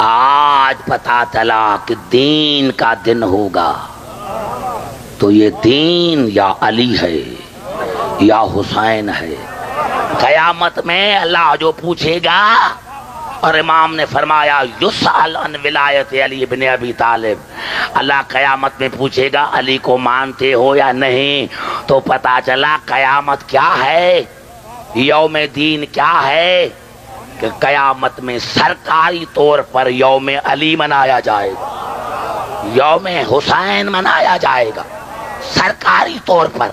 آج پتا چلا کہ دین کا دن ہوگا تو یہ دین یا علی ہے یا حسین ہے. قیامت میں اللہ جو پوچھے گا، اور امام نے فرمایا یسأل عن ولایت علی بن ابی طالب، اللہ قیامت میں پوچھے گا علی کو مانتے ہو یا نہیں. تو پتا چلا قیامت کیا ہے، یوم دین کیا ہے، کہ قیامت میں سرکاری طور پر یوم علی منایا جائے گا، یوم حسین منایا جائے گا سرکاری طور پر.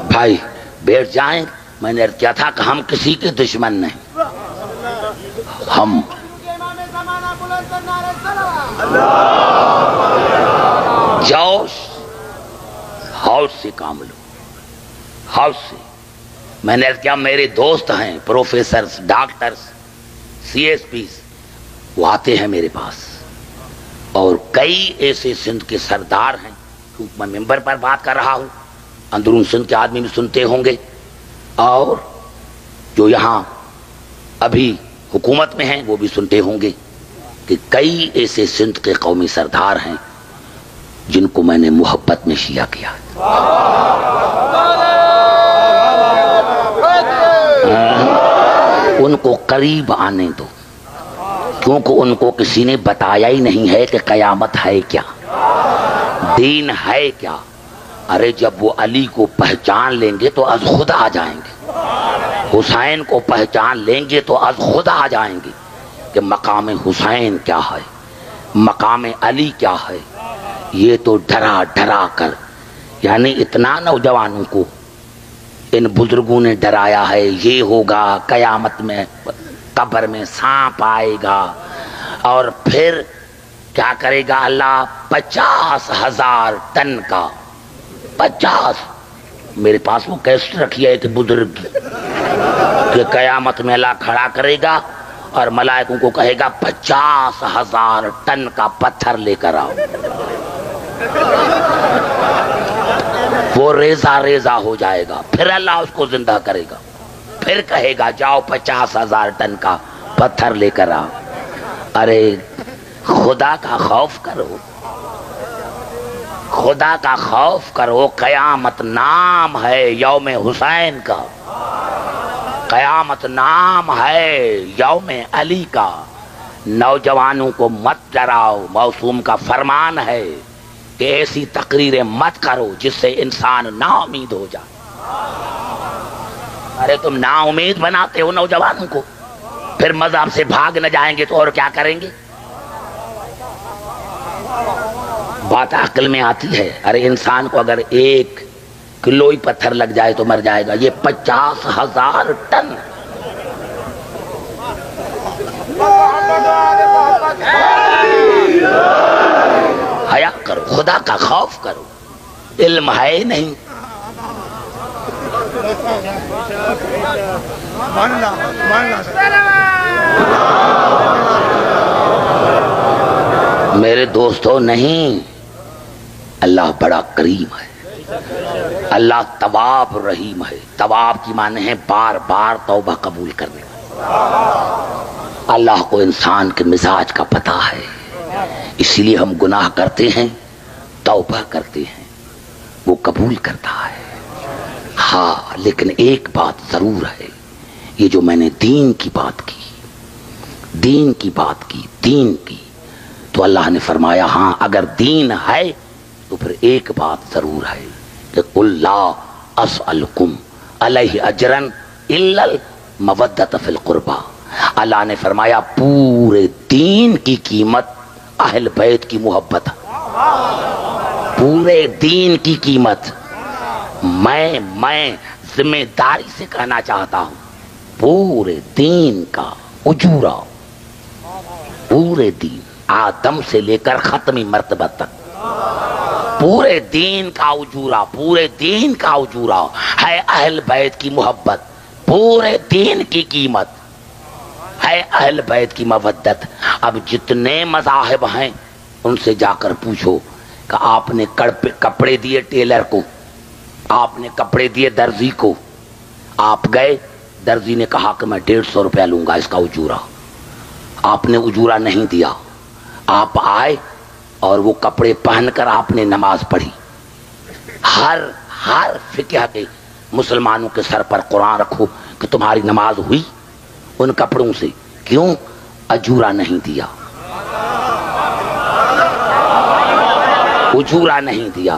بھائی بیٹھ جائیں. میں نے کیا تھا کہ ہم کسی کے دشمن نہیں، ہم جوش ہاؤس سے کام لو، ہاؤس سے. میں نے کیا میرے دوست ہیں professors, doctors, C S Ps, وہ آتے ہیں میرے پاس، اور کئی ایسے سندھ کے سردار ہیں، کیونکہ میں ممبر پر بات کر رہا ہوں، اندرون سندھ کے آدمی بھی سنتے ہوں گے، اور جو یہاں ابھی حکومت میں ہیں وہ بھی سنتے ہوں گے کہ کئی ایسے سندھ کے قومی سردار ہیں جن کو میں نے محبت میں شیعہ کیا. ان کو قریب آنے دو، کیونکہ ان کو کسی نے بتایا ہی نہیں ہے کہ قیامت ہے کیا، دین ہے کیا. ارے جب وہ علی کو پہچان لیں گے تو از خود آ جائیں گے، حسین کو پہچان لیں گے تو از خود آ جائیں گے کہ مقام حسین کیا ہے، مقام علی کیا ہے. یہ تو ڈرا ڈرا کر، یعنی اتنا نوجوانوں کو ان بزرگوں نے ڈرایا ہے، یہ ہوگا قیامت میں قبر میں سانپ آئے گا، اور پھر کیا کرے گا اللہ، 50,000 ٹن کا، 50. میرے پاس وہ کیسٹ رکھی ہے کہ بزرگ کہ قیامت میں اللہ کھڑا کرے گا اور ملائکوں کو کہے گا 50,000 ٹن کا پتھر لے کر آؤ. وہ ریزہ ریزہ ہو جائے گا، پھر اللہ اس کو زندہ کرے گا، پھر کہے گا جاؤ 50,000 ٹن کا پتھر لے کر آؤ. ارے خدا کا خوف کرو، خدا کا خوف کرو. قیامت نام ہے یوم حسین کا، قیامت نام ہے یوم علی کا. نوجوانوں کو مت ڈراؤ، موسوم کا فرمان ہے کہ ایسی تقریریں مت کرو جس سے انسان نا امید ہو جائے. ارے تم نا امید بناتے ہو نوجوانوں کو، پھر مذہب سے بھاگ نہ جائیں گے تو اور کیا کریں گے. بات عقل میں آتی ہے. ارے انسان کو اگر 1 کلو ہی پتھر لگ جائے تو مر جائے گا، یہ 50,000 ٹن. حیا کرو، خدا کا خوف کرو. علم ہے نہیں. میرے دوستو نہیں، اللہ بڑا کریم ہے، اللہ تواب رحیم ہے. تواب کی معنی ہے بار بار توبہ قبول کرنے. اللہ کو انسان کے مزاج کا پتہ ہے، اسی لیے ہم گناہ کرتے ہیں، توبہ کرتے ہیں، وہ قبول کرتا ہے. ہاں لیکن ایک بات ضرور ہے، یہ جو میں نے دین کی بات کی، دین کی بات کی، دین کی، تو اللہ نے فرمایا ہاں اگر دین ہے تو پھر ایک بات ضرور ہے کہ قُلْ لَا أَسْأَلُكُمْ عَلَيْهِ أَجْرًا إِلَّا الْمَوَدَّةَ فِي الْقُرْبَى. اللہ نے فرمایا پورے دین کی قیمت اہل بیت کی محبت ہے، پورے دین کی قیمت. میں ذمہ داری سے کہنا چاہتا ہوں، پورے دین کا اجورہ، پورے دین آدم سے لے کر ختمی مرتبہ تک پورے دین کا اجورہ، پورے دین کا اجورہ ہے اہل بیت کی محبت، پورے دین کی قیمت ہے اہل بیت کی مودت. اب جتنے مذاہب ہیں ان سے جا کر پوچھو کہ آپ نے کپڑے دیے ٹیلر کو، آپ نے کپڑے دیے درزی کو، آپ گئے، درزی نے کہا کہ میں 150 روپیہ لوں گا اس کا اجورہ، آپ نے اجورہ نہیں دیا، آپ آئے اور وہ کپڑے پہن کر آپ نے نماز پڑھی۔ ہر فقہ کے مسلمانوں کے سر پر قرآن رکھو کہ تمہاری نماز ہوئی ان کپڑوں سے، کیوں؟ اجورہ نہیں دیا، اجورہ نہیں دیا۔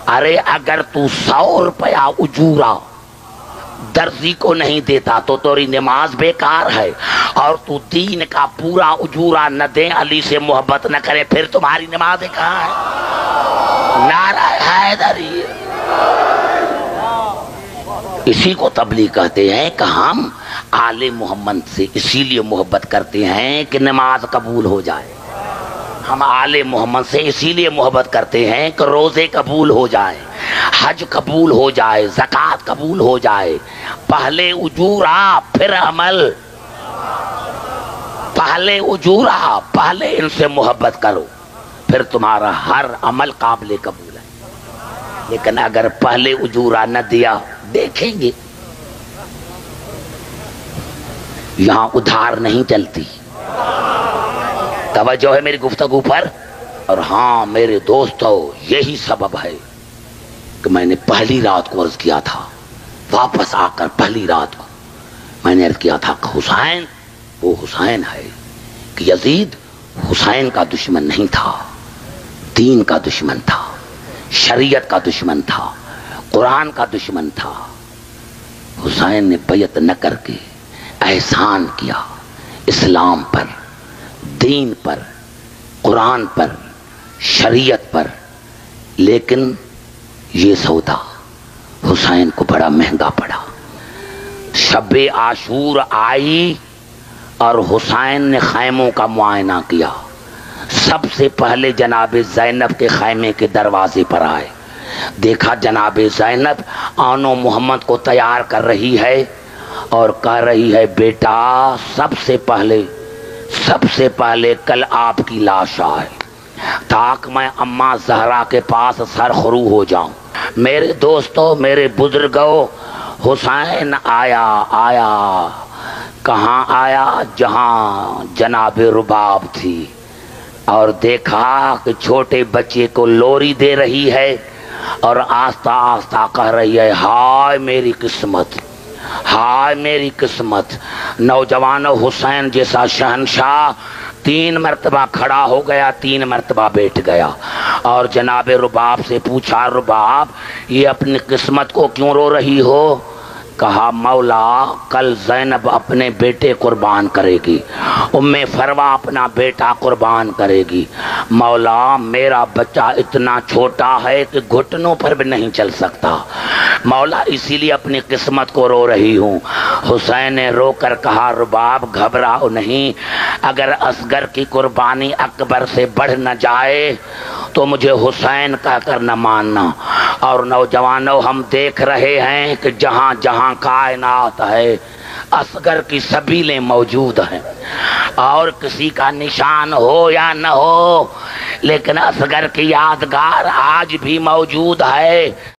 ارے اگر تو 100 روپیہ اجورہ درزی کو نہیں دیتا تو تیری نماز بیکار ہے، اور تو دین کا پورا اجورہ نہ دے، علی سے محبت نہ کرے، پھر تمہاری نماز کہاں ہے؟ نعرہ حیدری۔ اسی کو تبلیغ کہتے ہیں کہ ہم آل محمد سے اسی لیے محبت کرتے ہیں کہ نماز قبول ہو جائے، ہم آل محمد سے اسی لیے محبت کرتے ہیں کہ روزے قبول ہو جائے، حج قبول ہو جائے، زکوٰۃ قبول ہو جائے۔ پہلے اجورہ پھر عمل، پہلے اجورہ، پہلے ان سے محبت کرو، پھر تمہارا ہر عمل قابل قبول ہے۔ لیکن اگر پہلے اجورہ نہ دیا، دیکھیں گے یہاں ادھار نہیں چلتی۔ توجہ ہے میری گفتگو پر؟ اور ہاں میرے دوستو، یہی سبب ہے کہ میں نے پہلی رات کو عرض کیا تھا، واپس آ کر پہلی رات کو میں نے عرض کیا تھا کہ حسین وہ حسین ہے کہ یزید حسین کا دشمن نہیں تھا، دین کا دشمن تھا، شریعت کا دشمن تھا، قرآن کا دشمن تھا۔ حسین نے بیعت نہ کر کے احسان کیا اسلام پر، دین پر، قرآن پر، شریعت پر، لیکن یہ سودا حسین کو بڑا مہنگا پڑا۔ شب عاشور آئی اور حسین نے خیموں کا معائنہ کیا، سب سے پہلے جناب زینب کے خیمے کے دروازے پر آئے، دیکھا جناب زینب آنو محمد کو تیار کر رہی ہے اور کہہ رہی ہے بیٹا سب سے پہلے کل آپ کی لاش آئے تاکہ میں اماں زہرا کے پاس سرخرو ہو جاؤں۔ میرے دوستو، میرے بزرگوں، حسین آیا کہاں آیا؟ جہاں جناب رباب تھی، اور دیکھا کہ چھوٹے بچے کو لوری دے رہی ہے اور آہستہ آہستہ کہہ رہی ہے ہائے میری قسمت، ہائے میری قسمت۔ نوجوان حسین جیسا شہنشاہ 3 مرتبہ کھڑا ہو گیا، 3 مرتبہ بیٹھ گیا، اور جناب رباب سے پوچھا رباب یہ اپنی قسمت کو کیوں رو رہی ہو؟ کہا مولا کل زینب اپنے بیٹے قربان کرے گی، ام فروا اپنا بیٹا قربان کرے گی، مولا میرا بچہ اتنا چھوٹا ہے کہ گھٹنوں پر بھی نہیں چل سکتا، مولا اسی لیے اپنی قسمت کو رو رہی ہوں۔ حسین نے رو کر کہا رباب گھبراؤ نہیں، اگر اصغر کی قربانی اکبر سے بڑھ نہ جائے تو مجھے حسین کہہ کر نہ ماننا۔ اور نوجوانوں ہم دیکھ رہے ہیں کہ جہاں جہاں کائنات ہے اصغر کی سبیلیں موجود ہیں، اور کسی کا نشان ہو یا نہ ہو لیکن اصغر کی یادگار آج بھی موجود ہے۔